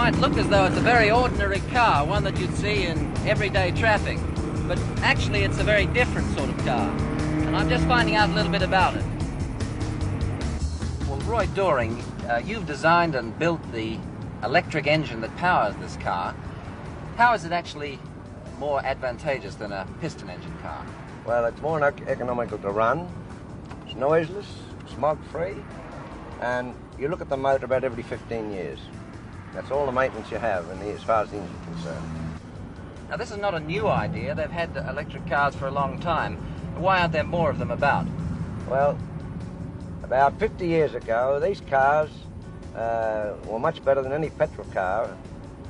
might look as though it's a very ordinary car, one that you'd see in everyday traffic. But actually it's a very different sort of car. And I'm just finding out a little bit about it. Well, Roy Doring, you've designed and built the electric engine that powers this car. How is it actually more advantageous than a piston engine car? Well, it's more economical to run. It's noiseless, smog-free, and you look at the motor about every 15 years. That's all the maintenance you have as far as the engine's concerned. Now, this is not a new idea. They've had electric cars for a long time. Why aren't there more of them about? Well, about 50 years ago, these cars were much better than any petrol car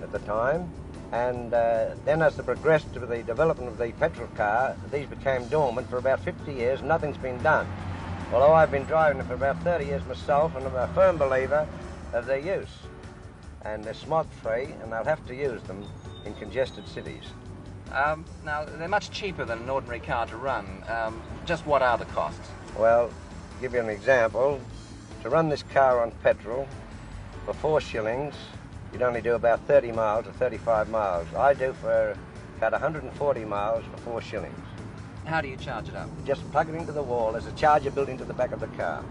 at the time. And then as they progressed to the development of the petrol car, these became dormant for about 50 years. Nothing's been done. Although I've been driving them for about 30 years myself, and I'm a firm believer of their use. And they're smog-free, and they'll have to use them in congested cities. Now, they're much cheaper than an ordinary car to run. Just what are the costs? Well, to give you an example, to run this car on petrol for 4 shillings, you'd only do about 30 miles or 35 miles. I do for about 140 miles for 4 shillings. How do you charge it up? Just plug it into the wall. There's a charger built into the back of the car.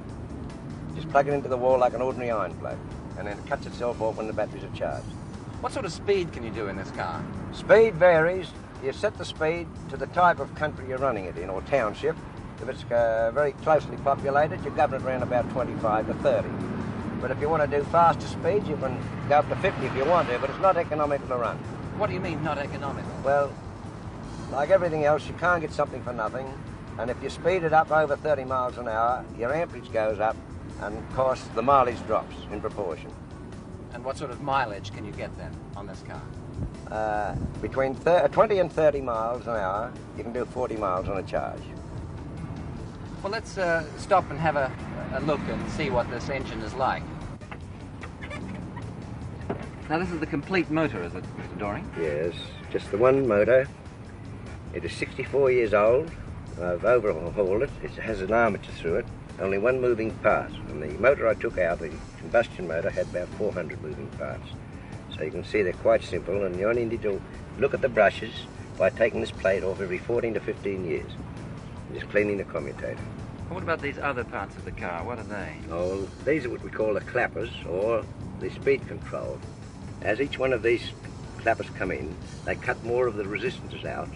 Just plug it into the wall like an ordinary iron plug, and then it cuts itself off when the batteries are charged. What sort of speed can you do in this car? Speed varies. You set the speed to the type of country you're running it in, or township. If it's very closely populated, you govern it around about 25 to 30. But if you want to do faster speeds, you can go up to 50 if you want to, but it's not economical to run. What do you mean, not economical? Well, like everything else, you can't get something for nothing. And if you speed it up over 30 miles an hour, your amperage goes up, and of course the mileage drops in proportion. And what sort of mileage can you get then on this car? Between 20 and 30 miles an hour, you can do 40 miles on a charge. Well, let's stop and have a look and see what this engine is like. Now, this is the complete motor, is it, Mr. Doring? Yes, just the one motor. It is 64 years old. I've overhauled it. It has an armature through it, only one moving part. And the motor I took out, the combustion motor, had about 400 moving parts. So you can see they're quite simple, and you only need to look at the brushes by taking this plate off every 14 to 15 years. Just cleaning the commutator. What about these other parts of the car? What are they? Oh, these are what we call the clappers, or the speed control. As each one of these clappers come in, they cut more of the resistances out,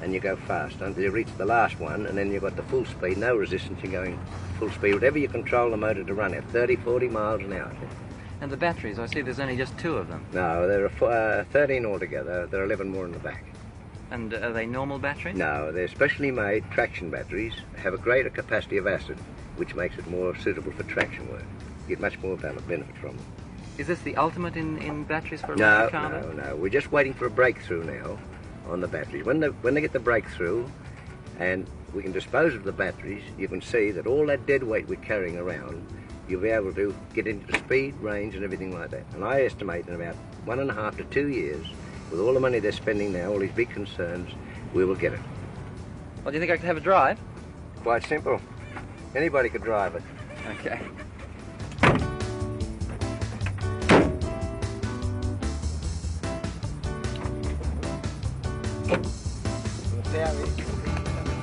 and you go fast until you reach the last one, and then you've got the full speed, no resistance, you're going full speed, whatever you control the motor to run at, 30, 40 miles an hour. And the batteries, I see there's only just 2 of them. No, there are 13 altogether. There are 11 more in the back. And are they normal batteries? No, they're specially made traction batteries, have a greater capacity of acid, which makes it more suitable for traction work. You get much more benefit from them. Is this the ultimate in batteries for a electric car? No. We're just waiting for a breakthrough now on the batteries. When they get the breakthrough and we can dispose of the batteries, you can see that all that dead weight we're carrying around, you'll be able to get into the speed, range and everything like that. And I estimate in about 1.5 to 2 years, with all the money they're spending now, all these big concerns, we will get it. Well, do you think I could have a drive? Quite simple. Anybody could drive it. Okay.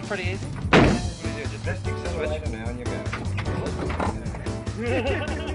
Pretty easy. Just press the accelerator now and you go.